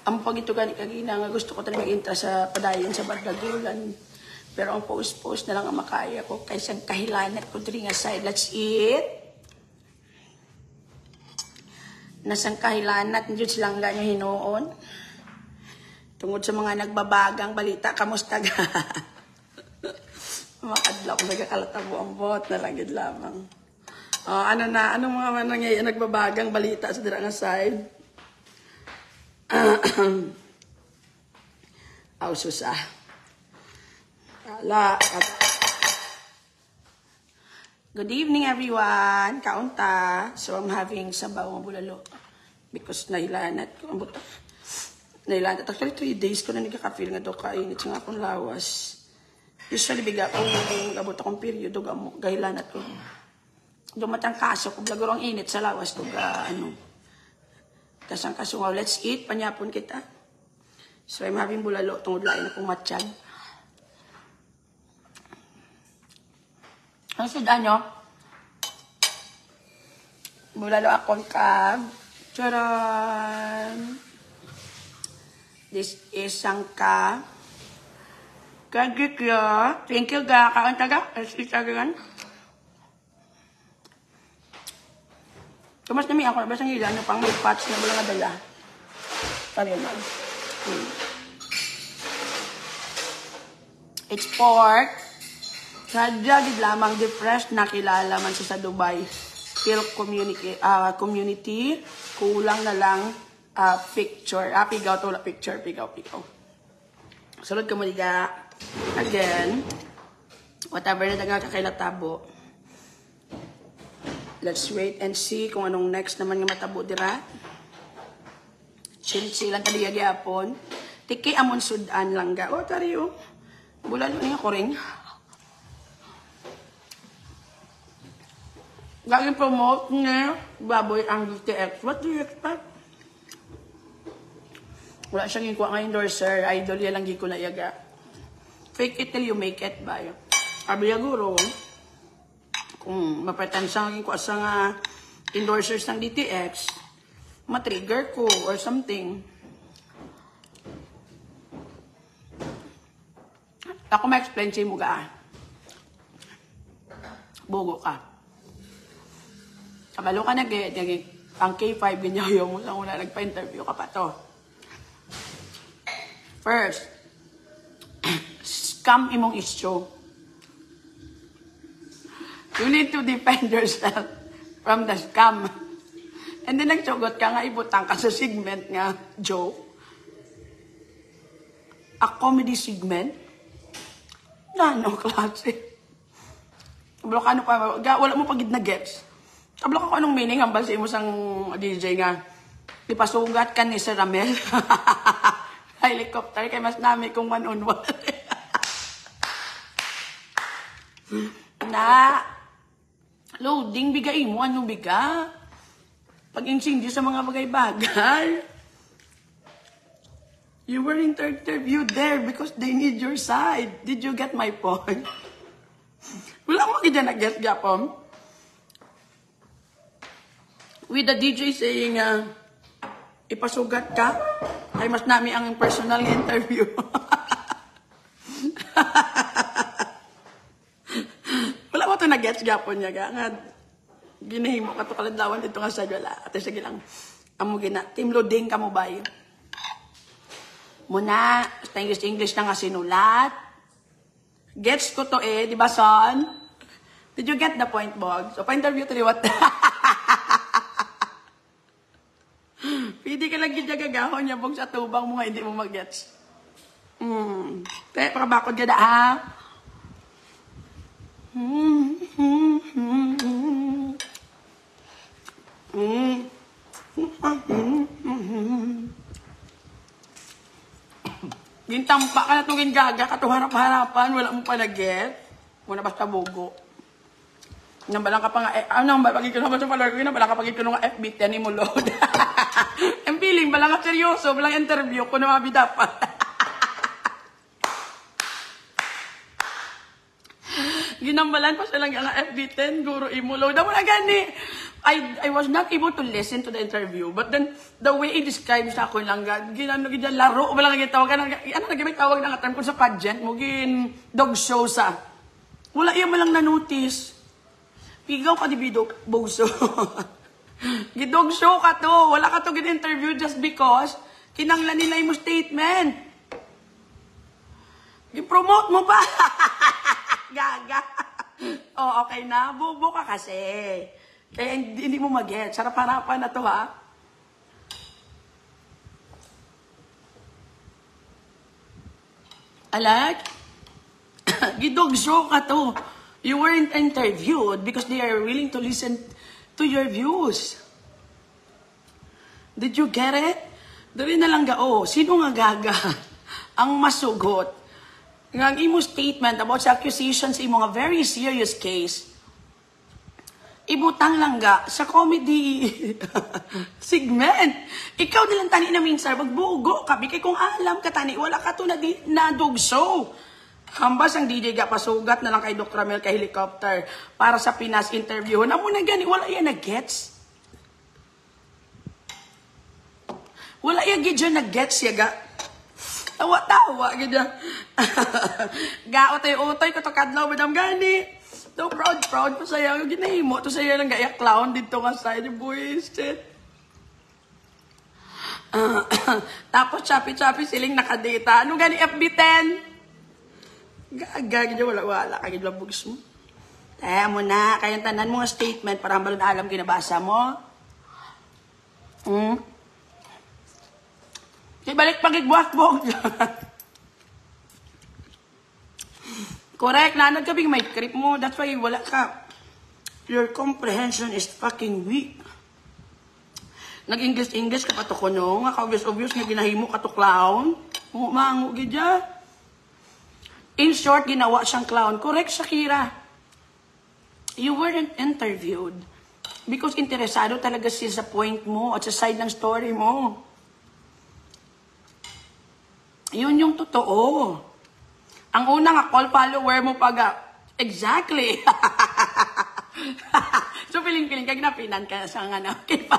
Ang pag ito gani kagina nga gusto ko talaga intra sa padayon sa Bardagulan. Pero ang post-post na lang ang makaya ko kaysa kahilanat ko diri nga side. Let's eat. Nasang kahilanat nyo silang ganyo hinuon. Tungod sa mga nagbabagang balita, kamusta ga? Makadlaw ko nagkakalatabo ang bot na lang lamang. Anong mga nangyayari nagbabagang balita sa dira nga side? Susa. Good evening, everyone. Kaunta. So, I'm having sabaw ng bulalo. Because nailanat ko. Nailanat. Actually, 3 days ko na nagkaka-feel nga doon kainit sa nga akong lawas. Usually, biga kung abot akong period, gahilanat ko. Dumatang kaso, kung lagurong init sa lawas ko, Kasang kasungaw, let's eat, panyapon kita. So, I'm having bulalo, tungod lain akong matsyag. Ang sudan nyo? Bulalo akong kab. Charan! This is sangka. Kagik ya. Thank you ga. Kaon taga. Let's eat again. Kamas nami ako, basang ilan, pang may pots na wala nga dala. Sorry man. It's pork. Sadya, gid lamang depressed, nakilala man siya sa Dubai. Pero community, kulang na lang picture. Pigaw to, picture, pigaw. Sulod ka mo diga. Again, whatever na daga kakailatabo. Let's wait and see kung anong next naman nga matabo dira. Silang kaliya gyapon. Tiki amon sudan lang ga. Tariyo. Bulalo niya ko rin. Gagawin promote niya baboy ang DTX. What do you expect? Wala siyang ikuha nga endorser. Idol yan lang ko na yaga. Fake it till you make it ba? Abi guro. Kung mapretensyang ko sa nga endorsers ng DTX, matrigger ko or something. Ako ma-explain sa'yo mo ga. Bogo ka. Kabalo ka ang K5 ganyan mo lang wala nagpa-interview ka pa to. First, scam imong issue. You need to defend yourself from the scam. And then nagsugot ka nga, ibutang ka sa segment nga, joke. A comedy segment? No, klase. Kablo ka ano pa, wala mo pagid na gets. Kablo ka anong meaning, ang basi mo sang DJ nga, ipasugat ka ni Sir Ramel. Helicopter, kay mas nami kung 1-on-1. Loading, bigay mo, anong biga? Pag-insindi sa mga bagay-bagay. You were interviewed there because they need your side. Did you get my point? Wala mo kita nag-get, Gapom. With the DJ saying, ipasugat ka, ay mas nami ang personal interview. Wala mo ito na-gets Gapon niya ga. Nga, ginahimo ka ito kaladlawan dito nga sa wala. At sige lang, amo gina, team loading ka mo ba yun? Muna, sa English na nga sinulat. Gets ko to di ba son? Did you get the point, Bog? So, pa-interview to what? Pwede ka lang gagahon niya, Bog, sa tubang mo nga, hindi mo mag-gets. Kaya, pakabakod ka na, Gintampa ka na itong gaga, katuharap-harapan, wala mo pa nag-get. Muna basta bugo. Nang balang ka pa nga, pagiging naman sa follower ko, balang ka pagiging nga FB, yan mo load. Ang feeling, balang ka seryoso, balang interview ko na mabida pa. Ginambalan pa siya lang ang FB10, guro imo load. Mo na gani. I was not able to listen to the interview, but then the way he describes sa ako lang, laro, wala nga tawag, ano nga tawag na term ko sa pageant, mo dog show sa. Wala iya malang na-notice. Pigaw ka di bogso. Gidog show ka to, wala ka to gin-interview just because kinanglan nila yung statement. I-promote mo pa. Gaga. Oh, okay na, bubo ka kasi. Kaya hindi mo mag-get. Sarap-harapan na to, ha? Alak? Gidog show ka to. You weren't interviewed because they are willing to listen to your views. Did you get it? Dali na lang sino nga gaga ang masugot? Ang imo statement about sa accusations imo nga very serious case, ibutang lang sa comedy segment. Ikaw nilang tani na minsan, magbugo ka. Kaya kung alam ka tani, wala ka to na dog show. Hambas ang DJ pasugat na lang kay Dr. Ramel kay helicopter para sa Pinas interview. Na mo na gani, wala yan na gets. Wala yan gidyo na gets yaga. Tawa-tawa gidya. Gaotoy-utoy ko to kadlaw madam gani. So proud pa saya. Ginahimo to saya lang gaya clown dito nga side boys. Tapos chapi-chapi siling nakadata. Ano gani FB10? Gagagin niya wala. Kagin lang bugs mo. Kaya mo na. Kaya tanan mo nga statement para hambal na alam kinabasa mo. Balik pagigbuak-buak. Correct. Nanag ka may creep mo. That's why wala ka. Your comprehension is fucking weak. Nag-English ka pa to ko no. Nga ka-obvious nga ginahimo ka to clown. Mango gidya. In short, ginawa siyang clown. Correct, Shakira. You weren't interviewed because interesado talaga siya sa point mo at sa side ng story mo. Yun yung totoo. Ang una nga, call follower mo exactly. So, piling-piling ka, ginapinan ka sa K5,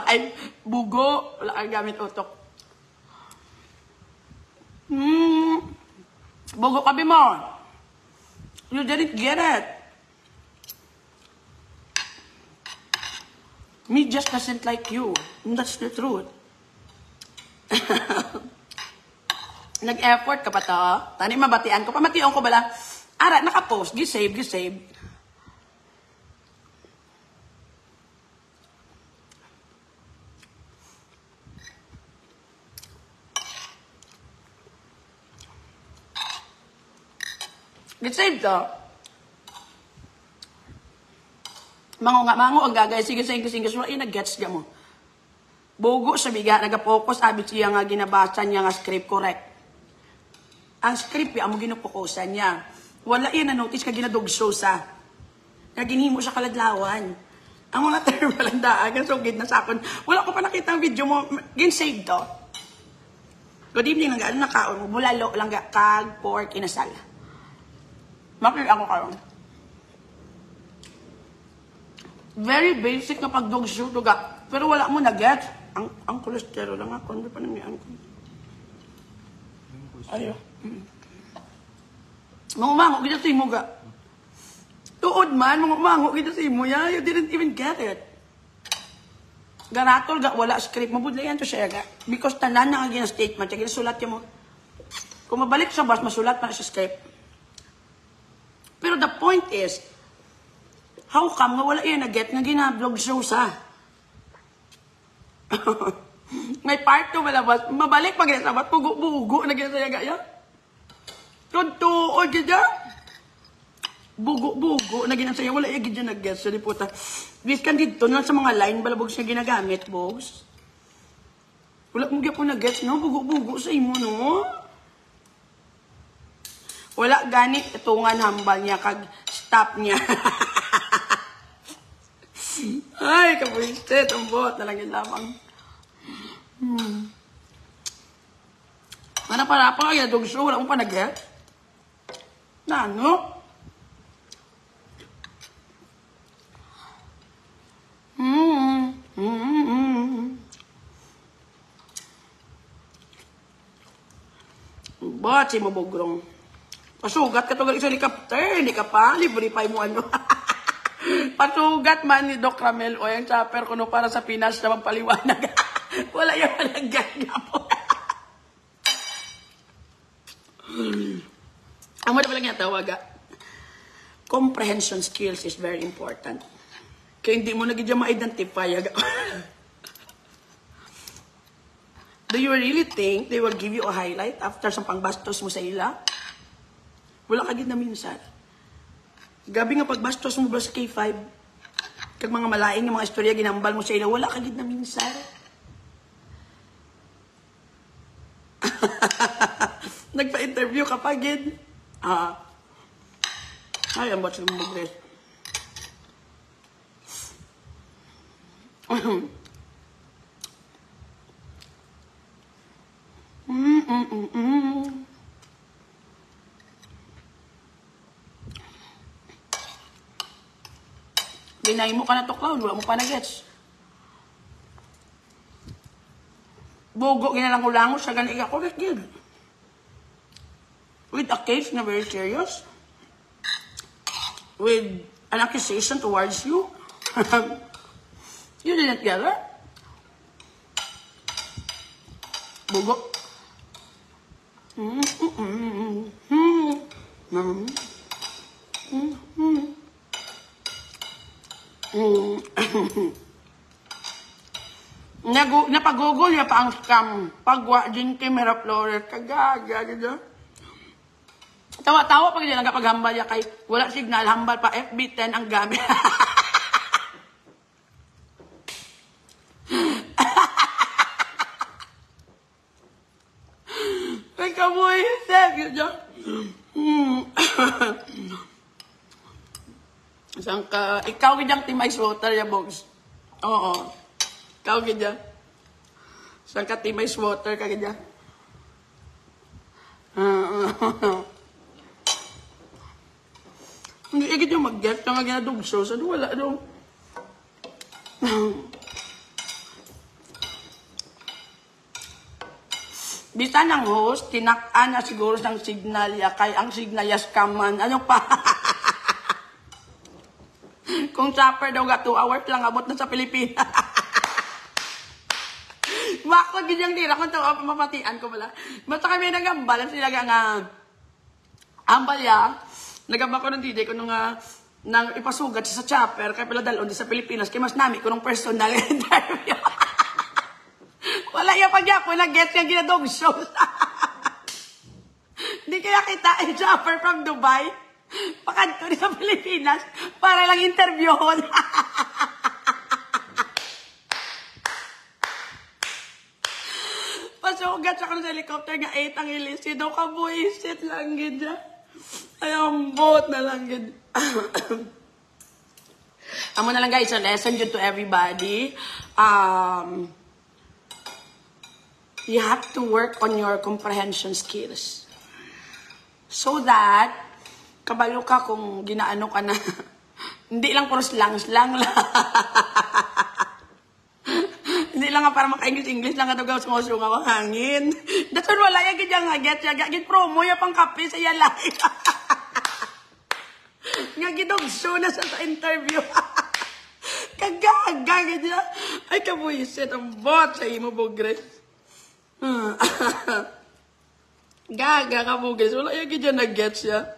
bugo, wala kang gamit utok. Bugo kabi mo. You didn't get it. Me just doesn't like you. And that's the truth. Nag-effort ka pa to. Tani mabatian ko. Pamation ko bala. Ara, naka-post. Gisave. Gisave to. Mango ang gagay. Sige. Wala nag-gets ka mo. Bugo sa biga. Nag-focus. Abit siya nga ginabasa niya nga script correct. Ang script mo ginupokusan niya. Wala yan na-notice ka ginadogso sa. Naginhimo siya kaladlawan. Ang mga term walang daan. So, gid na sa akin. Wala ko pa nakita ang video mo. Gin-save to. Good evening. Ano nakaon mo? Bulalo lang kag pork inasal. Makil ako karon. Very basic na pag-dogso to ga. Pero wala mo na-get. Ang cholesterol lang ako. Hindi pa namiyan ko. Ayo. Mangumango, kita si mo ga. Tuod man, mangumango, kita si mo ya. You didn't even get it. Garatol ga, wala script. Mabudlayan to siya ga. Because tanan na ang statement. Kaya sulat ka mo. Kung mabalik sa bus, masulat pa sa script. Pero the point is, how come nga wala yan na-get nga ginablog show sa? May part 2 malabas. Mabalik pag sa bus, bugo na ginasaya gaya. Tuod gidya. Bugo na ginasaya. Wala yung gidya nag-guess. So, di po ta. Biskan dito na sa mga line, balabog siya ginagamit, boss. Wala mong po nag-guess, no? Bugo sa imo, no? Wala gani. Itungan hambal niya kag stop niya. Ay, kabuiste. Tumbot na lang yung lamang. Mana para apa ya dog show? Wala mong pa nag-guess? Na, no? Ba't si mabogrong? Pasugat ka to galing sa helicopter. Hindi ka pa. Libre pa mo ano. Pasugat man ni Doc Ramel o yung chopper kuno para sa Pinas na magpaliwanag. Wala yung malagyan po. Ang mga palang natawag, comprehension skills is very important. Kaya hindi mo nagiging ma-identify. Do you really think they will give you a highlight after sa pangbastos mo sa ila? Wala ka na minsan. Gabi nga pagbastos mo ba sa K5, kag mga malaing ng mga istorya ginambal mo sa ila, wala ka na minsan. Nagpa-interview ka pa, gid. Ay, ang ba't sila mag-rest? Ginay mo ka na to, clown. Wala mo pa na-gets. Bogo, ginalangulango sa ganig ako. That's good. With a case na very serious. With an accusation towards you. You didn't get it. Bogo. Napagugol niya pa ang scam. Pagwa din kay Mera Flores. Kagaga, gano'n. Tawa-tawa pag hindi nagapaghambal niya kay wala signal, hambal pa FB10 ang gamit. Ay, kamoy, save yun dyan. Isang ka, ikaw ganyang Team Ice Water ya, Bogs. Oo. Ikaw ganyan. Isang ka Team Ice Water ka ganyan. Hindi agad yung mag-get na nga ginadugso. Saan wala doon? Bisa ng host, tinak'an na siguro ng signal ya. Kaya ang signal ya scaman. Ano pa? Kung chopper daw ga 2 hours lang abot na sa Pilipinas. Bako ginyang tira kung tawa mamatian ko pala. Basta kami nagambal sila nga ambal ya. Nagamba ko ng DJ ko nung nang ipasugat sa chopper kay pala dalon di sa Pilipinas kay mas nami ko ng personal interview. Wala yung pagyapo nag-get yung ginadog shows. Hindi kaya kita chopper from Dubai. Pakanto di sa Pilipinas para lang interviewon. Pasugat sa sa helicopter nga 8 ang ilisi daw ka buisit lang gid. Ay ambot na lang gid. Amo na lang guys, a lesson yun to everybody. You have to work on your comprehension skills. So that, kabalo ka kung ginaano ka na. Hindi lang puro slang-slang lang. Hindi lang nga para maka-English lang nga daw sunga ang hangin. That's all wala yung ganyang get promo yung pang kape sa yalay. Nga gidogso na sa interview. Kagaga ganyan. Ay kabuisit ang bot sa imo bugres. Gaga ka bugres. Wala yung ganyan na-get siya.